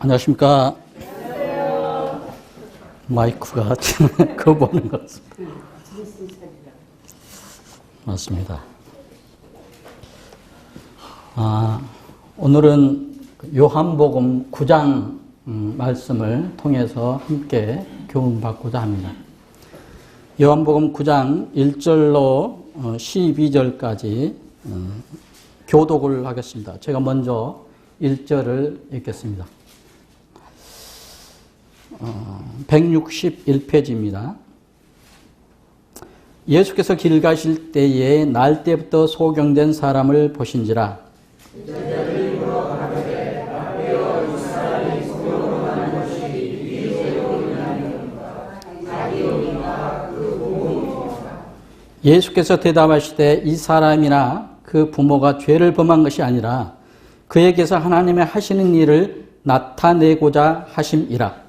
안녕하십니까. 마이크가 그거 보는 것 같습니다. 맞습니다. 오늘은 요한복음 9장 말씀을 통해서 함께 교훈받고자 합니다. 요한복음 9장 1절로 12절까지 교독을 하겠습니다. 제가 먼저 1절을 읽겠습니다. 161페이지입니다. 예수께서 길 가실 때에 날 때부터 소경된 사람을 보신지라. 예수께서 대답하시되 이 사람이나 그 부모가 죄를 범한 것이 아니라 그에게서 하나님의 하시는 일을 나타내고자 하심이라.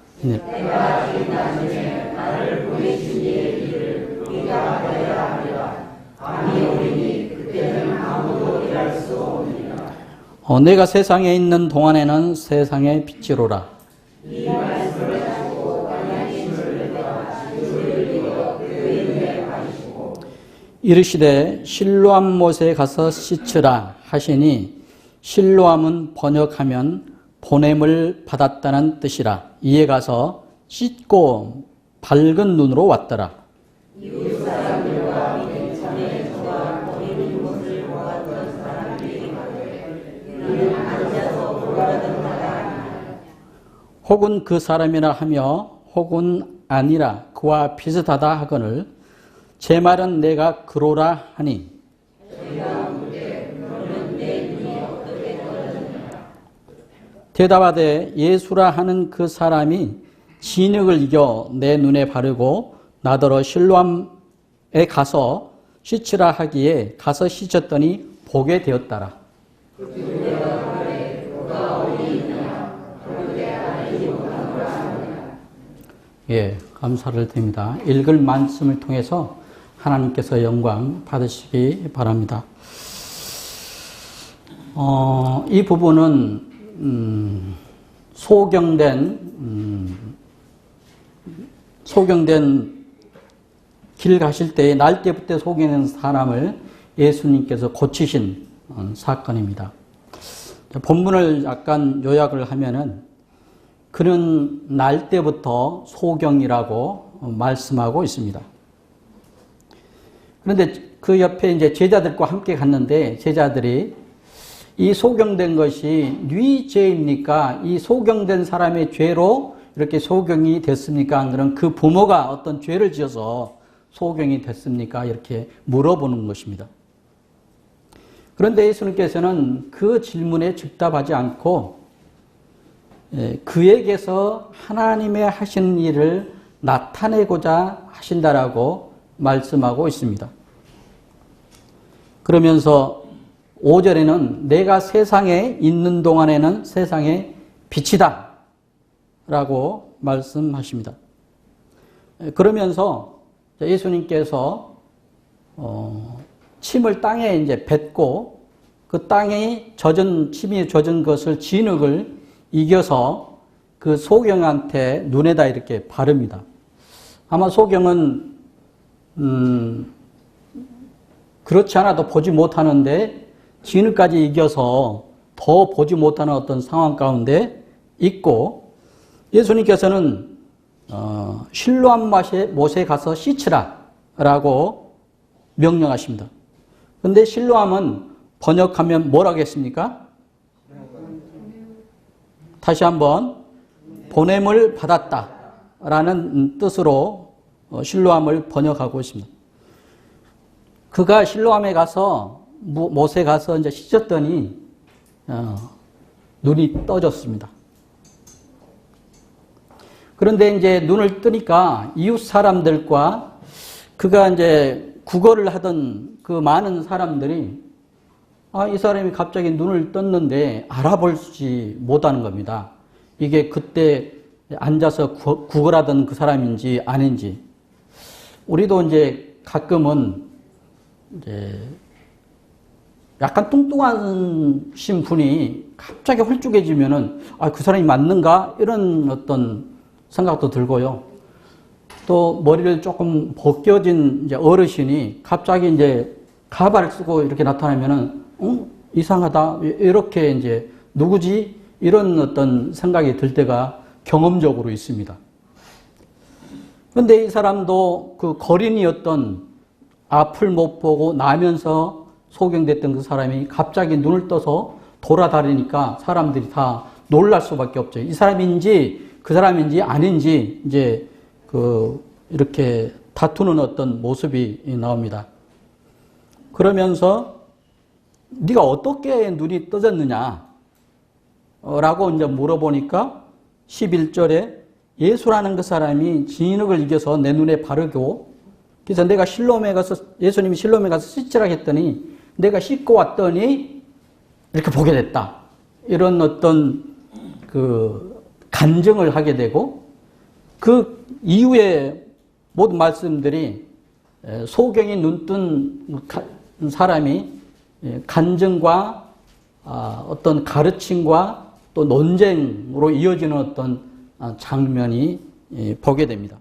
내가 세상에 있는 동안에는 세상의 빛이로라. 이르시되 실로암 못에 가서 씻으라 하시니 실로암은 번역하면 보냄을 받았다는 뜻이라. 이에 가서 씻고 밝은 눈으로 왔더라. 혹은 그 사람이라 하며 혹은 아니라 그와 비슷하다 하거늘 제 말은 내가 그로라 하니 대답하되 예수라 하는 그 사람이 진흙을 이겨 내 눈에 바르고 나더러 실로암에 가서 씻으라 하기에 가서 씻었더니 보게 되었더라. 예, 감사를 드립니다. 읽을 말씀을 통해서 하나님께서 영광 받으시기 바랍니다. 이 부분은 소경된 길 가실 때에 날 때부터 소경된 사람을 예수님께서 고치신 사건입니다. 본문을 약간 요약을 하면은 그는 날 때부터 소경이라고 말씀하고 있습니다. 그런데 그 옆에 이제 제자들과 함께 갔는데 제자들이 이 소경된 것이 네 죄입니까? 이 소경된 사람의 죄로 이렇게 소경이 됐습니까? 그런 그 부모가 어떤 죄를 지어서 소경이 됐습니까? 이렇게 물어보는 것입니다. 그런데 예수님께서는 그 질문에 즉답하지 않고 그에게서 하나님의 하시는 일을 나타내고자 하신다라고 말씀하고 있습니다. 그러면서 5절에는 내가 세상에 있는 동안에는 세상의 빛이다 라고 말씀하십니다. 그러면서 예수님께서 침을 땅에 이제 뱉고 그 땅에 침이 젖은 것을 진흙을 이겨서 그 소경한테 눈에다 이렇게 바릅니다. 아마 소경은 그렇지 않아도 보지 못하는데 진흙까지 이겨서 더 보지 못하는 어떤 상황 가운데 있고 예수님께서는 실로암 못에 가서 씻으라 라고 명령하십니다. 그런데 실로암은 번역하면 뭐라고 했습니까? 다시 한번 보냄을 받았다 라는 뜻으로 실로암을 번역하고 있습니다. 그가 실로암에 가서 못에 가서 이제 씻었더니 눈이 떠졌습니다. 그런데 이제 눈을 뜨니까 이웃 사람들과 그가 이제 구걸을 하던 그 많은 사람들이 이 사람이 갑자기 눈을 떴는데 알아볼지 못하는 겁니다. 이게 그때 앉아서 구걸하던 그 사람인지 아닌지. 우리도 이제 가끔은 이제 약간 뚱뚱하신 분이 갑자기 홀쭉해지면은, 아, 그 사람이 맞는가? 이런 어떤 생각도 들고요. 또 머리를 조금 벗겨진 이제 어르신이 갑자기 이제 가발을 쓰고 이렇게 나타나면은, 이상하다. 이렇게 이제 누구지? 이런 어떤 생각이 들 때가 경험적으로 있습니다. 그런데 이 사람도 그 거린이었던 앞을 못 보고 나면서 소경됐던 그 사람이 갑자기 눈을 떠서 돌아다니니까 사람들이 다 놀랄 수밖에 없죠. 이 사람인지 그 사람인지 아닌지 이제 이렇게 다투는 어떤 모습이 나옵니다. 그러면서 네가 어떻게 눈이 떠졌느냐 라고 이제 물어보니까 11절에 예수라는 그 사람이 진흙을 이겨서 내 눈에 바르고 그래서 내가 실로암에 가서 예수님이 실로암에 가서 씻으라 했더니 내가 씻고 왔더니 이렇게 보게 됐다. 이런 어떤 그 간증을 하게 되고 그 이후에 모든 말씀들이 소경이 눈뜬 사람이 간증과 어떤 가르침과 또 논쟁으로 이어지는 어떤 장면이 보게 됩니다.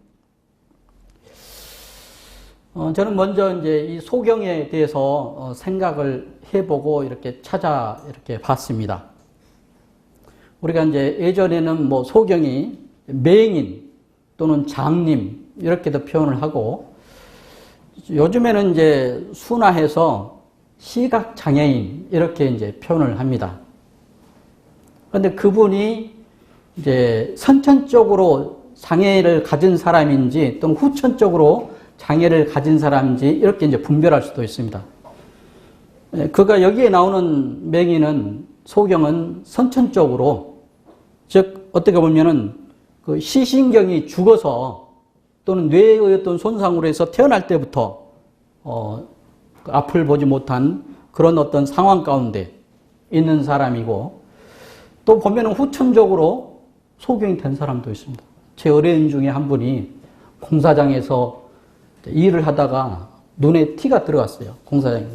저는 먼저 이제 이 소경에 대해서 생각을 해보고 이렇게 이렇게 봤습니다. 우리가 이제 예전에는 뭐 소경이 맹인 또는 장님 이렇게도 표현을 하고 요즘에는 이제 순화해서 시각장애인 이렇게 이제 표현을 합니다. 그런데 그분이 이제 선천적으로 장애를 가진 사람인지 또는 후천적으로 장애를 가진 사람인지 이렇게 이제 분별할 수도 있습니다. 그가 여기에 나오는 맹인은 소경은 선천적으로 즉 어떻게 보면은 그 시신경이 죽어서 또는 뇌의 어떤 손상으로 해서 태어날 때부터 앞을 보지 못한 그런 어떤 상황 가운데 있는 사람이고 또 보면은 후천적으로 소경이 된 사람도 있습니다. 제 어려인 중에 한 분이 공사장에서 일을 하다가 눈에 티가 들어갔어요. 공사장에.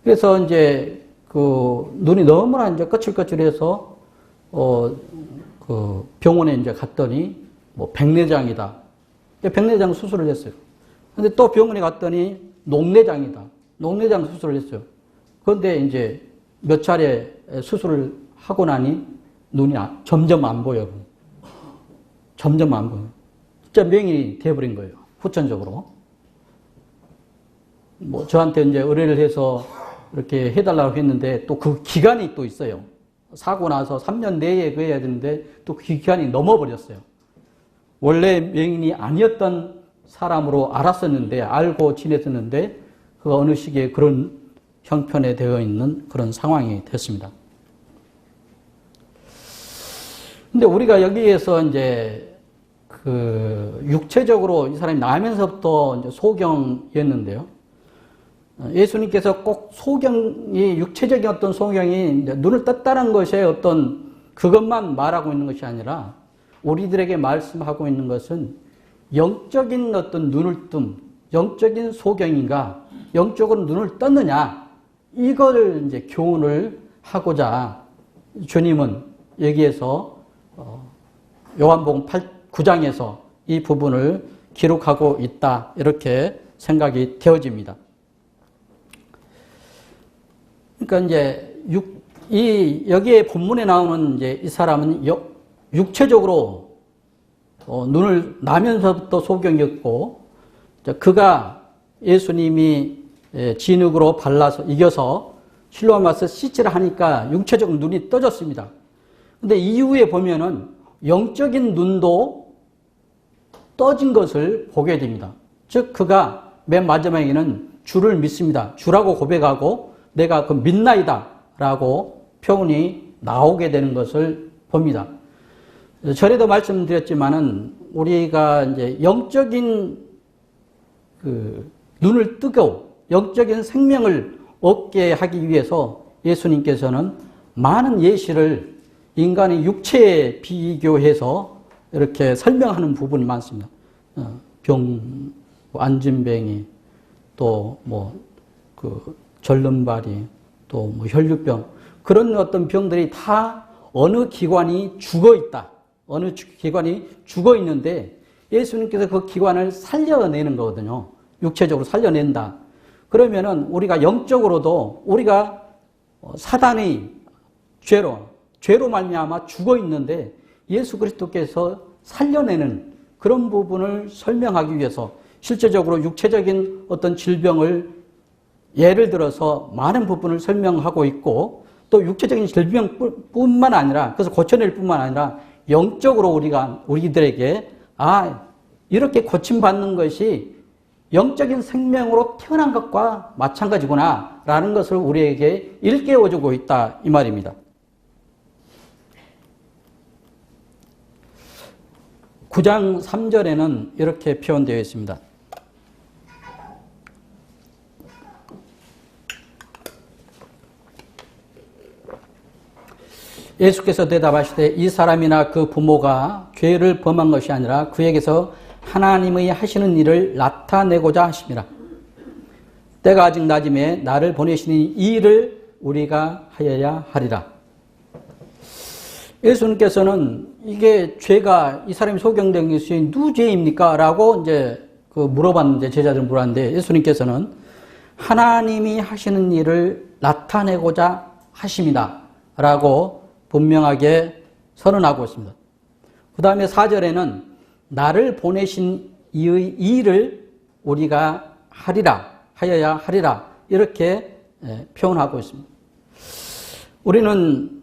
그래서 이제 그 눈이 너무나 이제 거칠거칠해서 그 병원에 이제 갔더니 뭐 백내장이다. 백내장 수술을 했어요. 근데 또 병원에 갔더니 녹내장이다. 녹내장 수술을 했어요. 그런데 이제 몇 차례 수술을 하고 나니 눈이 점점 안 보여요. 점점 안 보여요. 진짜 맹인이 돼버린 거예요. 후천적으로. 뭐 저한테 이제 의뢰를 해서 이렇게 해달라고 했는데 또 그 기간이 또 있어요. 사고 나서 3년 내에 그 해야 되는데 또 그 기간이 넘어버렸어요. 원래 맹인이 아니었던 사람으로 알았었는데 알고 지냈었는데 그가 어느 시기에 그런 형편에 되어 있는 그런 상황이 됐습니다. 근데 우리가 여기에서 이제 그 육체적으로 이 사람이 나면서부터 이제 소경이었는데요. 예수님께서 꼭 소경이 육체적인 어떤 소경이 눈을 떴다는 것에 어떤 그것만 말하고 있는 것이 아니라 우리들에게 말씀하고 있는 것은 영적인 어떤 눈을 뜸, 영적인 소경인가, 영적으로 눈을 떴느냐 이걸 이제 교훈을 하고자 주님은 여기에서 요한복음 9장에서 이 부분을 기록하고 있다 이렇게 생각이 되어집니다. 그러니까 이제 여기에 본문에 나오는 이제 이 사람은 육체적으로 눈을 나면서부터 소경이었고 그가 예수님이 진흙으로 발라서 이겨서 실로암 와서 씻으라 하니까 육체적 눈이 떠졌습니다. 근데 이후에 보면은 영적인 눈도 떠진 것을 보게 됩니다. 즉 그가 맨 마지막에는 주를 믿습니다. 주라고 고백하고 내가 그 믿나이다 라고 표현이 나오게 되는 것을 봅니다. 전에도 말씀드렸지만은 우리가 이제 영적인 그 눈을 뜨고 영적인 생명을 얻게 하기 위해서 예수님께서는 많은 예시를 인간의 육체에 비교해서 이렇게 설명하는 부분이 많습니다. 병, 안진뱅이, 또 뭐 그 절름발이, 또 뭐 혈류병, 그런 어떤 병들이 다 어느 기관이 죽어 있다. 어느 기관이 죽어 있는데 예수님께서 그 기관을 살려내는 거거든요. 육체적으로 살려낸다. 그러면은 우리가 영적으로도 우리가 사단의 죄로 말미암아 죽어 있는데 예수 그리스도께서 살려내는 그런 부분을 설명하기 위해서 실제적으로 육체적인 어떤 질병을 예를 들어서 많은 부분을 설명하고 있고 또 육체적인 질병뿐만 아니라 그래서 고쳐낼 뿐만 아니라 영적으로 우리들에게 이렇게 고침받는 것이 영적인 생명으로 태어난 것과 마찬가지구나 라는 것을 우리에게 일깨워주고 있다 이 말입니다. 9장 3절에는 이렇게 표현되어 있습니다. 예수께서 대답하시되 이 사람이나 그 부모가 죄를 범한 것이 아니라 그에게서 하나님의 하시는 일을 나타내고자 하심이라. 때가 아직 낮음에 나를 보내시니 이 일을 우리가 하여야 하리라. 예수님께서는 이게 죄가 이 사람이 소경된 것이 누구 죄입니까? 라고 이제 물어봤는데 제자들 물었는데 예수님께서는 하나님이 하시는 일을 나타내고자 하심이다 라고 분명하게 선언하고 있습니다. 그 다음에 4절에는 나를 보내신 이의 일을 우리가 하여야 하리라 이렇게 표현하고 있습니다. 우리는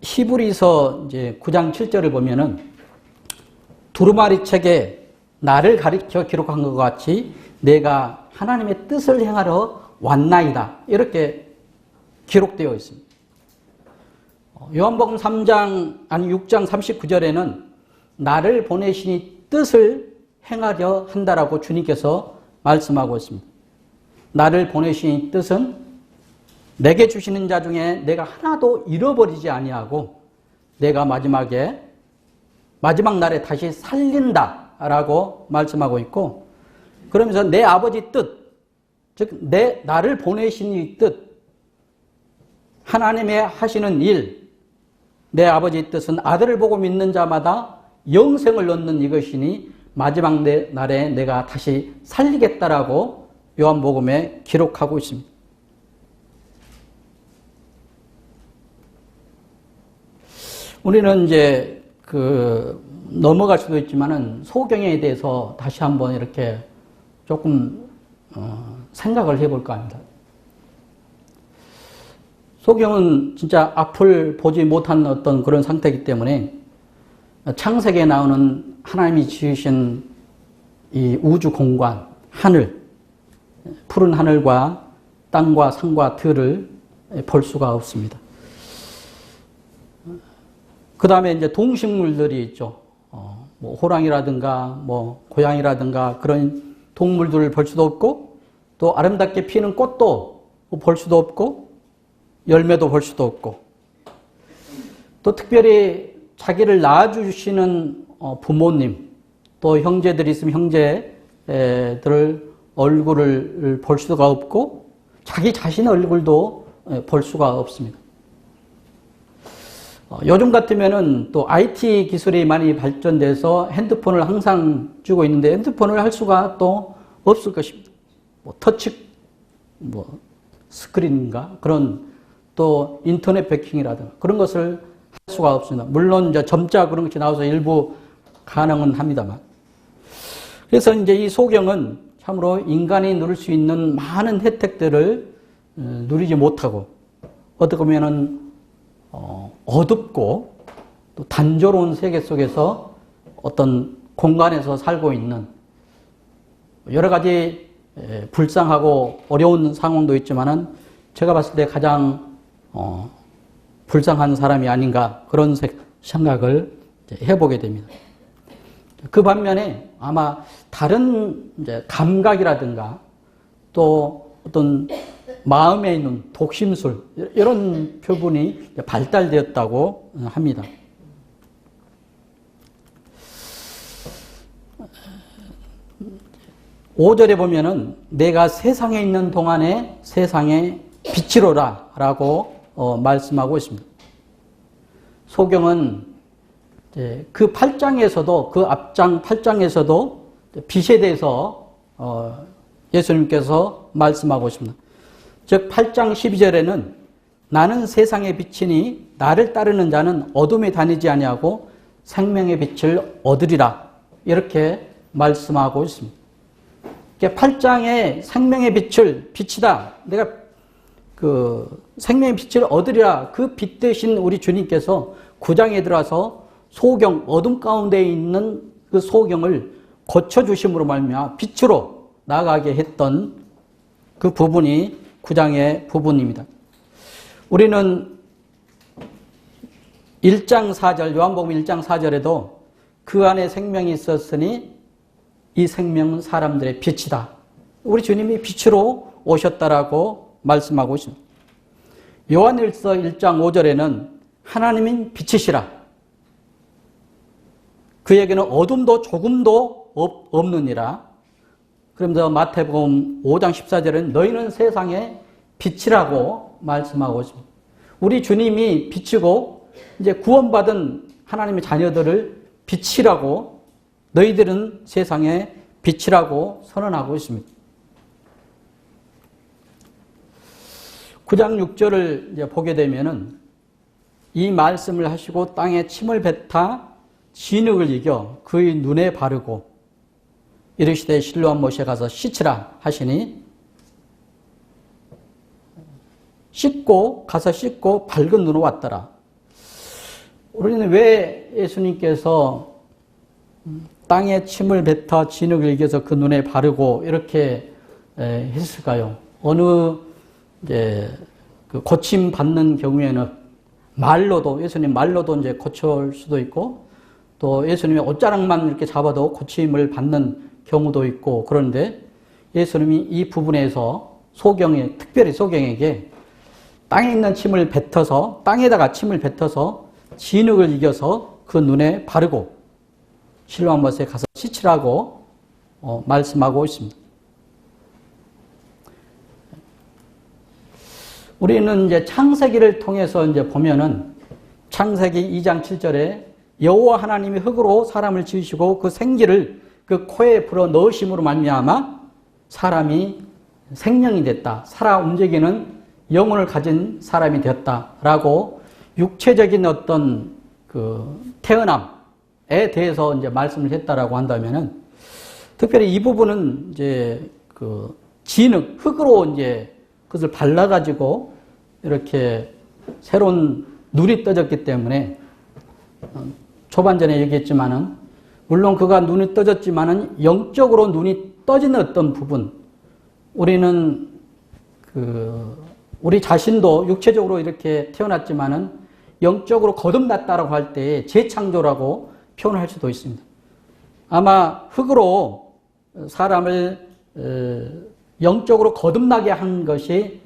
히브리서 이제 9장 7절을 보면은 두루마리 책에 나를 가리켜 기록한 것 같이 내가 하나님의 뜻을 행하러 왔나이다 이렇게 기록되어 있습니다. 요한복음 6장 39절에는 나를 보내시니 뜻을 행하려 한다라고 주님께서 말씀하고 있습니다. 나를 보내시니 뜻은 내게 주시는 자 중에 내가 하나도 잃어버리지 아니하고 내가 마지막 날에 다시 살린다라고 말씀하고 있고 그러면서 내 아버지 뜻, 즉 나를 보내신 이 뜻, 하나님의 하시는 일, 내 아버지 뜻은 아들을 보고 믿는 자마다 영생을 얻는 이것이니 마지막 날에 내가 다시 살리겠다라고 요한복음에 기록하고 있습니다. 우리는 이제 넘어갈 수도 있지만은 소경에 대해서 다시 한번 이렇게 조금 생각을 해볼까 합니다. 소경은 진짜 앞을 보지 못한 어떤 그런 상태이기 때문에 창세기에 나오는 하나님이 지으신 이 우주 공간, 하늘, 푸른 하늘과 땅과 산과 들을 볼 수가 없습니다. 그 다음에 이제 동식물들이 있죠. 뭐 호랑이라든가 뭐 고양이라든가 그런 동물들을 볼 수도 없고 또 아름답게 피는 꽃도 볼 수도 없고 열매도 볼 수도 없고 또 특별히 자기를 낳아주시는 부모님 또 형제들이 있으면 형제들 얼굴을 볼 수가 없고 자기 자신의 얼굴도 볼 수가 없습니다. 요즘 같으면은 또 IT 기술이 많이 발전돼서 핸드폰을 항상 쥐고 있는데 핸드폰을 할 수가 또 없을 것입니다. 뭐 터치, 뭐 스크린인가 그런 또 인터넷 배킹이라든가 그런 것을 할 수가 없습니다. 물론 이제 점자 그런 것이 나와서 일부 가능은 합니다만. 그래서 이제 이 소경은 참으로 인간이 누릴 수 있는 많은 혜택들을 누리지 못하고 어떻게 보면은 어둡고 또 단조로운 세계 속에서 어떤 공간에서 살고 있는 여러 가지 불쌍하고 어려운 상황도 있지만은 제가 봤을 때 가장 불쌍한 사람이 아닌가 그런 생각을 해보게 됩니다. 그 반면에 아마 다른 이제 감각이라든가 또 어떤 마음에 있는 독심술 이런 표본이 발달되었다고 합니다. (5절에) 보면은 내가 세상에 있는 동안에 세상에 빛이로라 라고 말씀하고 있습니다. 소경은 그 8장에서도, 그 앞장 8장에서도 빛에 대해서 예수님께서 말씀하고 있습니다. 즉 8장 12절에는 나는 세상의 빛이니 나를 따르는 자는 어둠에 다니지 아니하고 생명의 빛을 얻으리라 이렇게 말씀하고 있습니다. 8장에 생명의 빛을, 빛이다, 내가 그 생명의 빛을 얻으리라, 그 빛 대신 우리 주님께서 9장에 들어와서 소경, 어둠 가운데 있는 그 소경을 고쳐주심으로 말미암아 빛으로 나아가게 했던 그 부분이 9장의 부분입니다. 우리는 1장 4절, 요한복음 1장 4절에도 그 안에 생명이 있었으니 이 생명은 사람들의 빛이다. 우리 주님이 빛으로 오셨다라고 말씀하고 있습니다. 요한일서 1장 5절에는 하나님인 빛이시라. 그에게는 어둠도 조금도 없느니라. 그러면서 마태복음 5장 14절에는 너희는 세상의 빛이라고 말씀하고 있습니다. 우리 주님이 빛이고 이제 구원받은 하나님의 자녀들을 빛이라고, 너희들은 세상의 빛이라고 선언하고 있습니다. 9장 6절을 이제 보게 되면은 이 말씀을 하시고 땅에 침을 뱉아 진흙을 이겨 그의 눈에 바르고 이르시되 실로암 못에 가서 씻으라 하시니 가서 씻고 밝은 눈으로 왔더라. 우리는 왜 예수님께서 땅에 침을 뱉어 진흙을 이겨서 그 눈에 바르고 이렇게 했을까요? 어느 이제 그 고침 받는 경우에는 말로도, 예수님 말로도 이제 고칠 수도 있고, 또 예수님의 옷자락만 이렇게 잡아도 고침을 받는 경우도 있고, 그런데 예수님이 이 부분에서 소경에, 특별히 소경에게 땅에 있는 침을 뱉어서, 땅에다가 침을 뱉어서 진흙을 이겨서 그 눈에 바르고 실로암 못에 가서 씻으라고 말씀하고 있습니다. 우리는 이제 창세기를 통해서 이제 보면은 창세기 2장 7절에 여호와 하나님이 흙으로 사람을 지으시고 그 생기를 그 코에 불어 넣으심으로 말미암아 사람이 생명이 됐다. 살아 움직이는 영혼을 가진 사람이 되었다라고 육체적인 어떤 그 태어남에 대해서 이제 말씀을 했다라고 한다면은 특별히 이 부분은 이제 그 진흙, 흙으로 이제 그것을 발라가지고 이렇게 새로운 눈이 떠졌기 때문에 초반전에 얘기했지만은 물론 그가 눈이 떠졌지만은 영적으로 눈이 떠지는 어떤 부분, 우리는 우리 자신도 육체적으로 이렇게 태어났지만은 영적으로 거듭났다라고 할 때 재창조라고 표현할 수도 있습니다. 아마 흙으로 사람을 영적으로 거듭나게 한 것이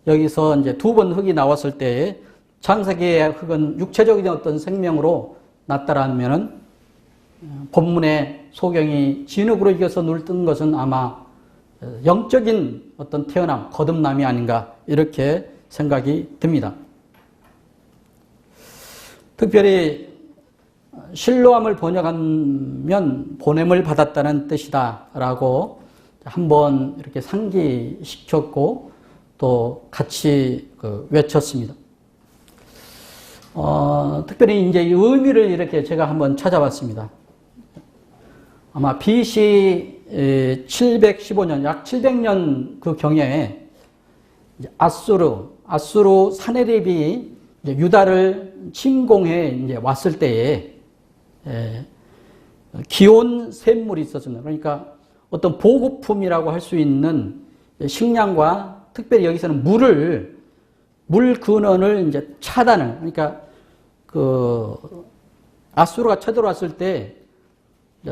여기서 이제 두 번 흙이 나왔을 때에 창세기의 흙은 육체적인 어떤 생명으로 났다라면은 본문의 소경이 진흙으로 이겨서 눈을 뜬 것은 아마 영적인 어떤 태어남, 거듭남이 아닌가 이렇게 생각이 듭니다. 특별히 실로암을 번역하면 보냄을 받았다는 뜻이다라고 한번 이렇게 상기시켰고 또 같이 외쳤습니다. 특별히 이제 이 의미를 이렇게 제가 한번 찾아봤습니다. 아마 BC 715년, 약 700년 그 경에 아수르 사네립이 유다를 침공해 이제 왔을 때에 기온 샘물이 있었습니다. 그러니까 어떤 보급품이라고 할 수 있는 식량과 특별히 여기서는 물 근원을 이제 차단을, 그러니까 아수르가 쳐들어왔을 때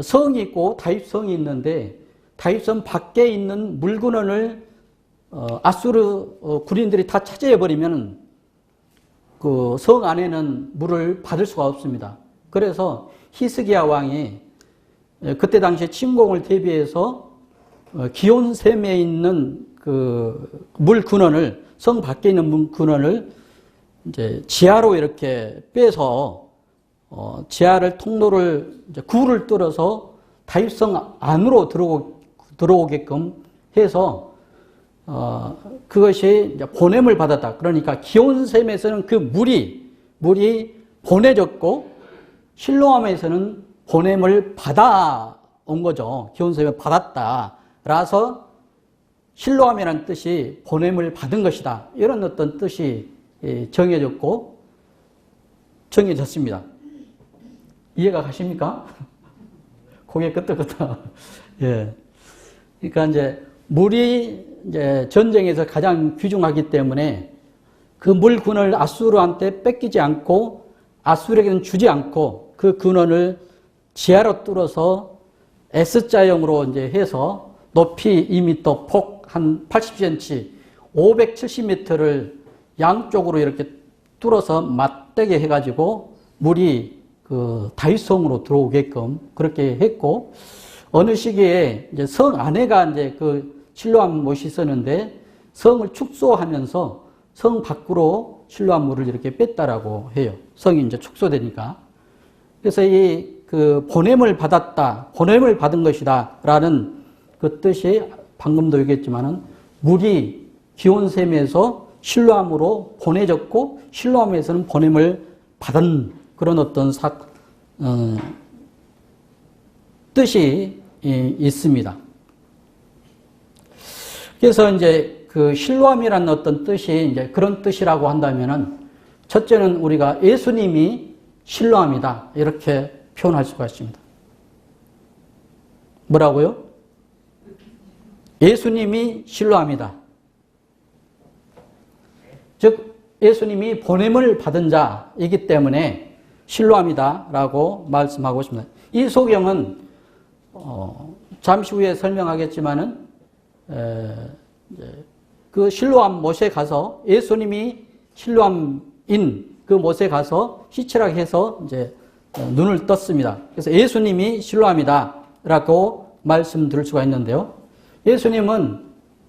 성이 있고 다윗성이 있는데 다윗성 밖에 있는 물 근원을 아수르 군인들이 다 차지해버리면 그 성 안에는 물을 받을 수가 없습니다. 그래서 히스기야 왕이 그때 당시에 침공을 대비해서 기온샘에 있는 그 물 근원을 성 밖에 있는 근원을 이제 지하로 이렇게 빼서 지하를 통로를 이제 구를 뚫어서 다윗성 안으로 들어오게끔 해서 그것이 이제 보냄을 받았다. 그러니까 기온샘에서는 그 물이 보내졌고 실로암에서는 보냄을 받아온 거죠. 기온샘을 받았다. 라서 실로암이라는 뜻이 보냄을 받은 것이다. 이런 어떤 뜻이 정해졌습니다. 이해가 가십니까? 고개 끄덕끄덕. 예. 그러니까 이제 물이 이제 전쟁에서 가장 귀중하기 때문에 그 물근을 아수르한테 뺏기지 않고 아수르에게는 주지 않고 그 근원을 지하로 뚫어서 S자형으로 이제 해서 높이 2m, 폭 한 80cm, 570m를 양쪽으로 이렇게 뚫어서 맞대게 해가지고 물이 그 다윗성으로 들어오게끔 그렇게 했고, 어느 시기에 이제 성 안에가 이제 그 실로암 못이 있었는데 성을 축소하면서 성 밖으로 실로암 물을 이렇게 뺐다라고 해요. 성이 이제 축소되니까. 그래서 이 그 보냄을 받았다, 보냄을 받은 것이다라는 그 뜻이 방금도 얘기했지만은 물이 기온샘에서 실로암으로 보내졌고 실로암에서는 보냄을 받은 그런 어떤 뜻이 있습니다. 그래서 이제 그 실로암이라는 어떤 뜻이 이제 그런 뜻이라고 한다면은 첫째는 우리가 예수님이 실로암이다 이렇게 표현할 수가 있습니다. 뭐라고요? 예수님이 실로암이다. 즉 예수님이 보냄을 받은 자이기 때문에 실로암이다라고 말씀하고 있습니다. 이 소경은 잠시 후에 설명하겠지만은 그 실로암 못에 가서 예수님이 실로암인 그 못에 가서 시체라고 해서 이제 눈을 떴습니다. 그래서 예수님이 실로암이다라고 말씀드릴 수가 있는데요. 예수님은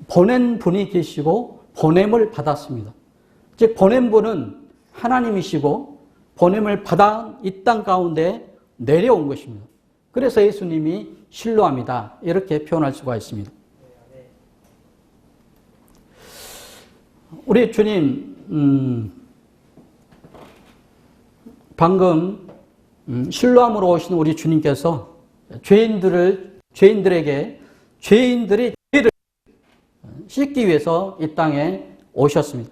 보낸 분이 계시고 보냄을 받았습니다. 즉 보낸 분은 하나님이시고 보냄을 받아 이 땅 가운데 내려온 것입니다. 그래서 예수님이 실로암이다 이렇게 표현할 수가 있습니다. 우리 주님 방금 실로암으로 오신 우리 주님께서 죄인들이 죄를 씻기 위해서 이 땅에 오셨습니다.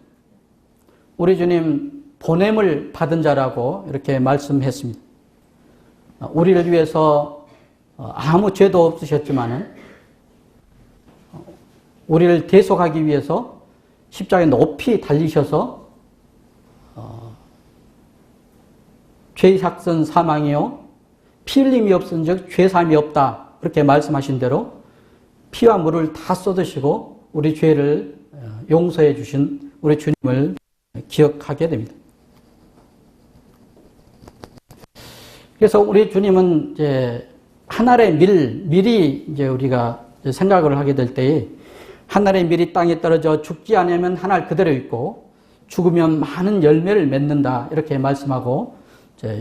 우리 주님 보냄을 받은 자라고 이렇게 말씀했습니다. 우리를 위해서 아무 죄도 없으셨지만은 우리를 대속하기 위해서 십자가에 높이 달리셔서 죄의 삭선 사망이요 피 흘림이 없은 즉 죄사함이 없다 그렇게 말씀하신 대로 피와 물을 다 쏟으시고 우리 죄를 용서해 주신 우리 주님을 기억하게 됩니다. 그래서 우리 주님은 이제 하늘의 밀이 이제 우리가 생각을 하게 될 때에 하늘의 밀이 땅에 떨어져 죽지 않으면 하늘 그대로 있고 죽으면 많은 열매를 맺는다 이렇게 말씀하고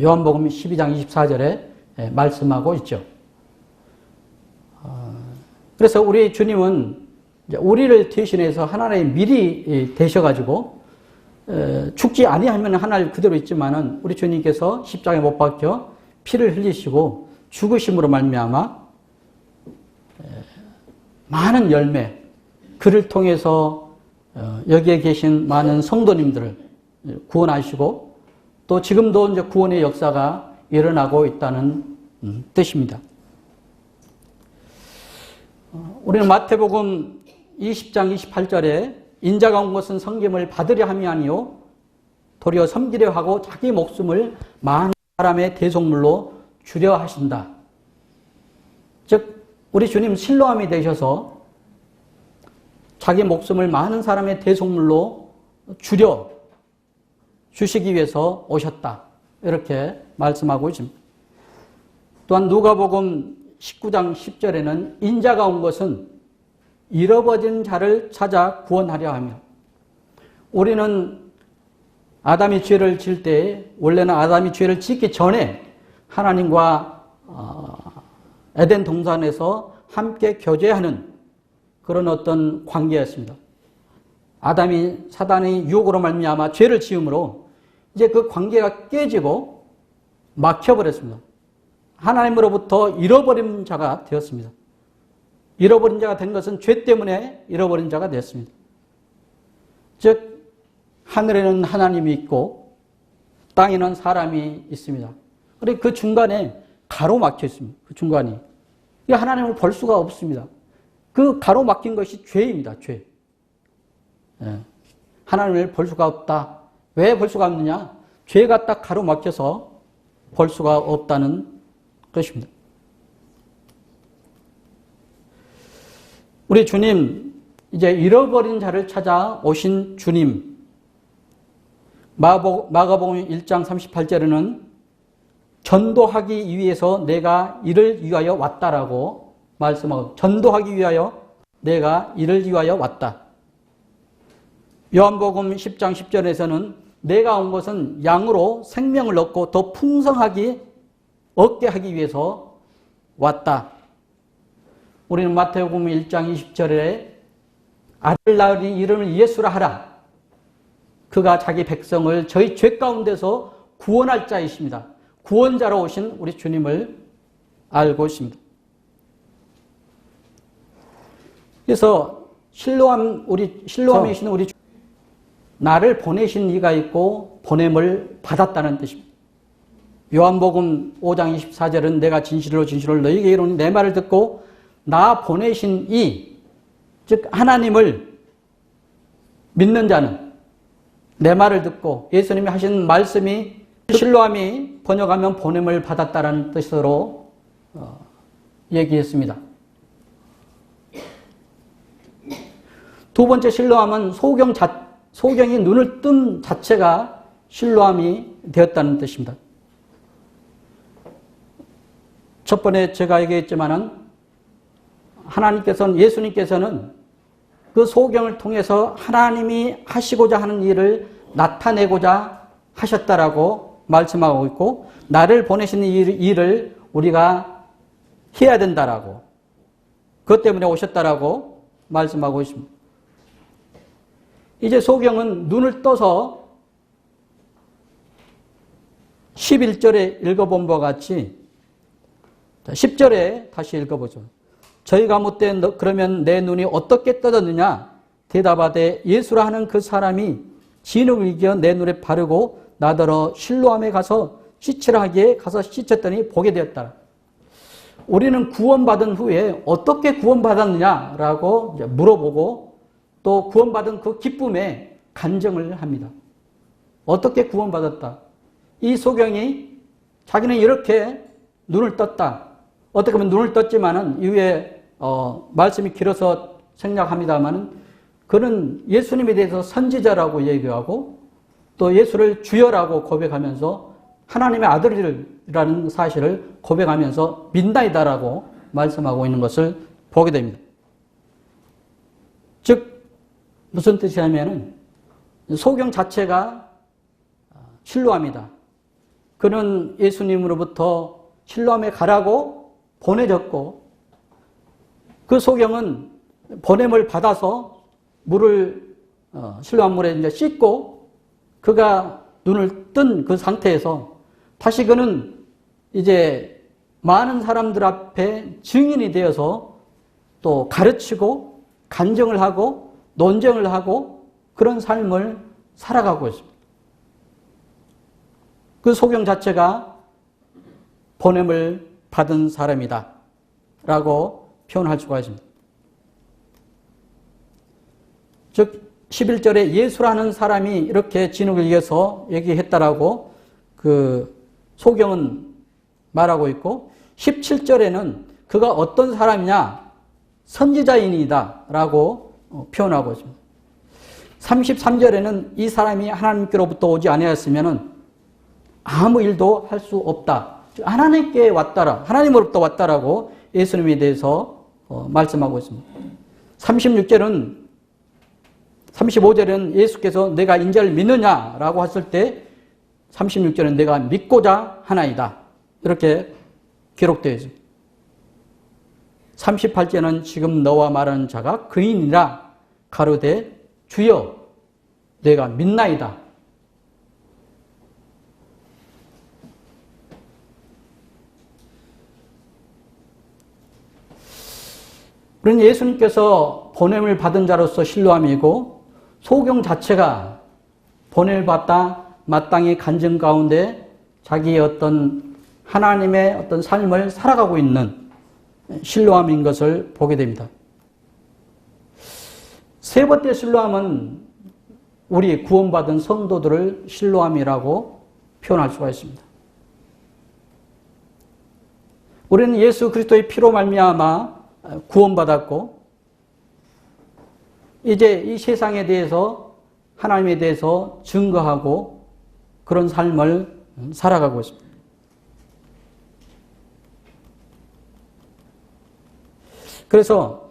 요한복음 12장 24절에 말씀하고 있죠. 그래서 우리 주님은 우리를 대신해서 하나님의 밀이 되셔가지고 죽지 아니하면 하늘 그대로 있지만은 우리 주님께서 십자가에 못 박혀 피를 흘리시고 죽으심으로 말미암아 많은 열매 그를 통해서 여기에 계신 많은 성도님들을 구원하시고 또 지금도 이제 구원의 역사가 일어나고 있다는 뜻입니다. 우리는 마태복음 20장 28절에 인자가 온 것은 섬김을 받으려 함이 아니요 도리어 섬기려 하고 자기 목숨을 많은 사람의 대속물로 주려 하신다. 즉 우리 주님 실로암이 되셔서 자기 목숨을 많은 사람의 대속물로 주려 주시기 위해서 오셨다. 이렇게 말씀하고 있습니다. 또한 누가복음 19장 10절에는 인자가 온 것은 잃어버린 자를 찾아 구원하려 하며 우리는 아담이 죄를 지을 때 원래는 아담이 죄를 짓기 전에 하나님과 에덴 동산에서 함께 교제하는 그런 어떤 관계였습니다. 아담이 사단의 유혹으로 말미암아 죄를 지음으로 이제 그 관계가 깨지고 막혀버렸습니다. 하나님으로부터 잃어버린 자가 되었습니다. 잃어버린 자가 된 것은 죄 때문에 잃어버린 자가 되었습니다. 즉 하늘에는 하나님이 있고 땅에는 사람이 있습니다. 그리고 그 중간에 가로막혀 있습니다. 그 중간이. 하나님을 볼 수가 없습니다. 그 가로막힌 것이 죄입니다. 죄. 하나님을 볼 수가 없다. 왜 볼 수가 없느냐? 죄가 딱 가로막혀서 볼 수가 없다는 것입니다. 우리 주님, 이제 잃어버린 자를 찾아 오신 주님, 마가복음 1장 38절에는 전도하기 위해서 내가 이를 위하여 왔다라고 말씀하고, 전도하기 위하여 내가 이를 위하여 왔다. 요한복음 10장 10절에서는 내가 온 것은 양으로 생명을 얻고 더 풍성하게 얻게 하기 위해서 왔다. 우리는 마태복음 1장 20절에 아들 낳으니 이름을 예수라 하라. 그가 자기 백성을 저희 죄 가운데서 구원할 자이십니다. 구원자로 오신 우리 주님을 알고 있습니다. 그래서 실로암에 계신 우리 나를 보내신 이가 있고 보냄을 받았다는 뜻입니다. 요한복음 5장 24절은 내가 진실로 너희에게 이르노니 내 말을 듣고 나 보내신 이, 즉 하나님을 믿는 자는 내 말을 듣고 예수님이 하신 말씀이 실로암이 번역하면 보냄을 받았다라는 뜻으로 얘기했습니다. 두 번째 실로암은 소경이 눈을 뜬 자체가 실로암이 되었다는 뜻입니다. 첫 번에 제가 얘기했지만은 예수님께서는 그 소경을 통해서 하나님이 하시고자 하는 일을 나타내고자 하셨다라고 말씀하고 있고, 나를 보내시는 일을 우리가 해야 된다라고, 그것 때문에 오셨다라고 말씀하고 있습니다. 이제 소경은 눈을 떠서 11절에 읽어본 바와 같이 10절에 다시 읽어보죠. 저희가 묻되 그러면 내 눈이 어떻게 떠졌느냐? 대답하되 예수라 하는 그 사람이 진흙을 이겨 내 눈에 바르고 나더러 실로암에 가서 씻으라 하기에 가서 씻었더니 보게 되었다. 우리는 구원받은 후에 어떻게 구원받았느냐라고 물어보고 또 구원받은 그 기쁨에 간증을 합니다. 어떻게 구원받았다? 이 소경이 자기는 이렇게 눈을 떴다. 어떻게 보면 눈을 떴지만은 이후에 말씀이 길어서 생략합니다만은 그는 예수님에 대해서 선지자라고 얘기하고 또 예수를 주여라고 고백하면서 하나님의 아들이라는 사실을 고백하면서 믿나이다라고 말씀하고 있는 것을 보게 됩니다. 즉 무슨 뜻이냐면은 소경 자체가 실로암이다. 그는 예수님으로부터 실로암에 가라고 보내졌고 그 소경은 보냄을 받아서 물을 실로암 물에 이제 씻고 그가 눈을 뜬 그 상태에서 다시 그는 이제 많은 사람들 앞에 증인이 되어서 또 가르치고 간증을 하고 논쟁을 하고 그런 삶을 살아가고 있습니다. 그 소경 자체가 보냄을 받은 사람이다 라고 표현할 수가 있습니다. 즉 11절에 예수라는 사람이 이렇게 진흙을 이겨서 얘기했다라고 그 소경은 말하고 있고 17절에는 그가 어떤 사람이냐 선지자인이다 라고 표현하고 있습니다. 33절에는 이 사람이 하나님께로부터 오지 아니하였으면 아무 일도 할 수 없다. 하나님께 왔다라, 하나님으로부터 왔다라고 예수님에 대해서 말씀하고 있습니다. 36절은 35절에는 예수께서 내가 인자를 믿느냐라고 했을 때 36절은 내가 믿고자 하나이다. 이렇게 기록되어 있습니다. 38절은 지금 너와 말하는 자가 그인이라 가로되 주여 내가 믿나이다. 우리는 예수님께서 보냄을 받은 자로서 신뢰함이고 소경 자체가 보냄을 받다 마땅히 간증 가운데 자기의 어떤 하나님의 어떤 삶을 살아가고 있는 신뢰함인 것을 보게 됩니다. 세 번째 신뢰함은 우리 구원받은 성도들을 신뢰함이라고 표현할 수가 있습니다. 우리는 예수 그리스도의 피로 말미암아 구원받았고 이제 이 세상에 대해서 하나님에 대해서 증거하고 그런 삶을 살아가고 있습니다. 그래서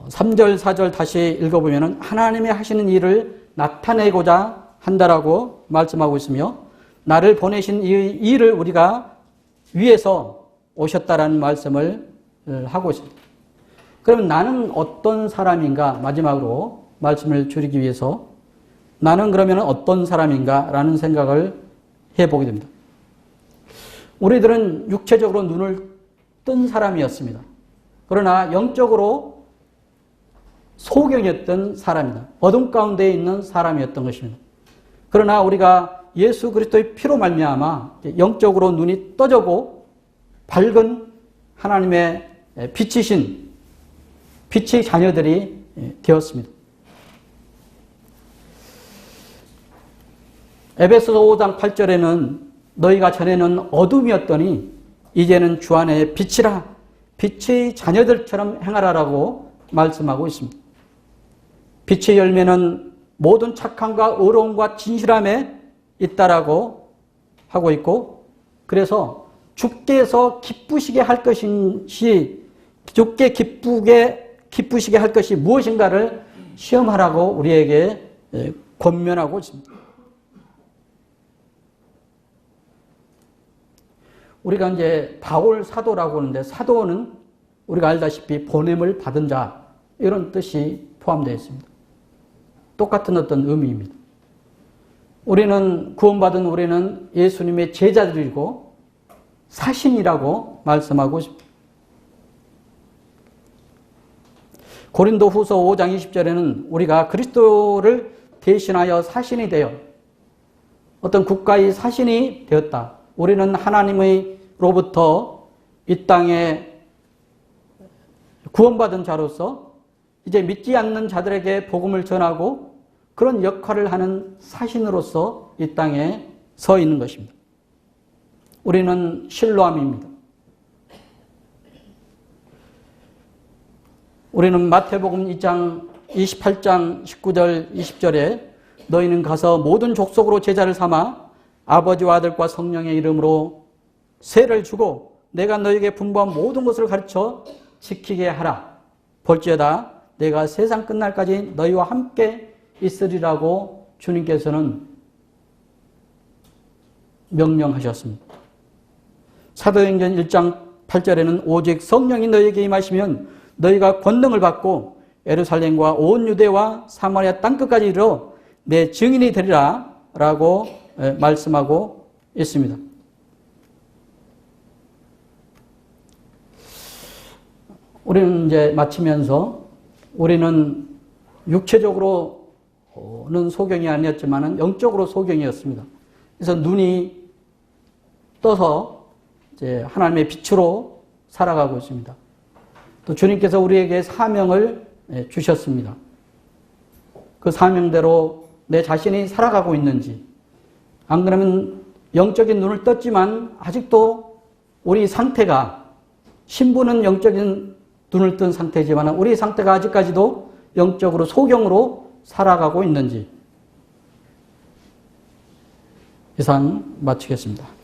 3절, 4절 다시 읽어보면 하나님이 하시는 일을 나타내고자 한다라고 말씀하고 있으며 나를 보내신 이 일을 우리가 위해서 오셨다라는 말씀을 하고 있습니다. 그러면 나는 어떤 사람인가? 마지막으로 말씀을 줄이기 위해서 나는 그러면 어떤 사람인가? 라는 생각을 해보게 됩니다. 우리들은 육체적으로 눈을 뜬 사람이었습니다. 그러나 영적으로 소경이었던 사람이다. 어둠 가운데 있는 사람이었던 것입니다. 그러나 우리가 예수 그리스도의 피로 말미암아 영적으로 눈이 떠져고 밝은 하나님의 빛이신 빛의 자녀들이 되었습니다. 에베소서 5장 8절에는 너희가 전에는 어둠이었더니 이제는 주 안에 빛이라 빛의 자녀들처럼 행하라라고 말씀하고 있습니다. 빛의 열매는 모든 착함과 의로움과 진실함에 있다라고 하고 있고 그래서 주께서 기쁘시게 할 것이 주께 기쁘시게 할 것이 무엇인가를 시험하라고 우리에게 권면하고 있습니다. 우리가 이제 바울 사도라고 하는데 사도는 우리가 알다시피 보냄을 받은 자 이런 뜻이 포함되어 있습니다. 똑같은 어떤 의미입니다. 구원받은 우리는 예수님의 제자들이고 사신이라고 말씀하고 있습니다. 고린도 후서 5장 20절에는 우리가 그리스도를 대신하여 사신이 되어 어떤 국가의 사신이 되었다. 우리는 하나님으로부터 이 땅에 구원받은 자로서 이제 믿지 않는 자들에게 복음을 전하고 그런 역할을 하는 사신으로서 이 땅에 서 있는 것입니다. 우리는 신뢰함입니다. 우리는 마태복음 2장 28장 19절 20절에 너희는 가서 모든 족속으로 제자를 삼아 아버지와 아들과 성령의 이름으로 세를 주고 내가 너희에게 분부한 모든 것을 가르쳐 지키게 하라. 볼지어다 내가 세상 끝날까지 너희와 함께 있으리라고 주님께서는 명령하셨습니다. 사도행전 1장 8절에는 오직 성령이 너희에게 임하시면 너희가 권능을 받고 예루살렘과 온 유대와 사마리아 땅끝까지 이르러 내 증인이 되리라 라고 말씀하고 있습니다. 우리는 이제 마치면서 우리는 육체적으로는 소경이 아니었지만 영적으로 소경이었습니다. 그래서 눈이 떠서 이제 하나님의 빛으로 살아가고 있습니다. 또 주님께서 우리에게 사명을 주셨습니다. 그 사명대로 내 자신이 살아가고 있는지, 안 그러면 영적인 눈을 떴지만 아직도 우리 상태가, 신부는 영적인 눈을 뜬 상태지만 우리 상태가 아직까지도 영적으로 소경으로 살아가고 있는지. 이상 마치겠습니다.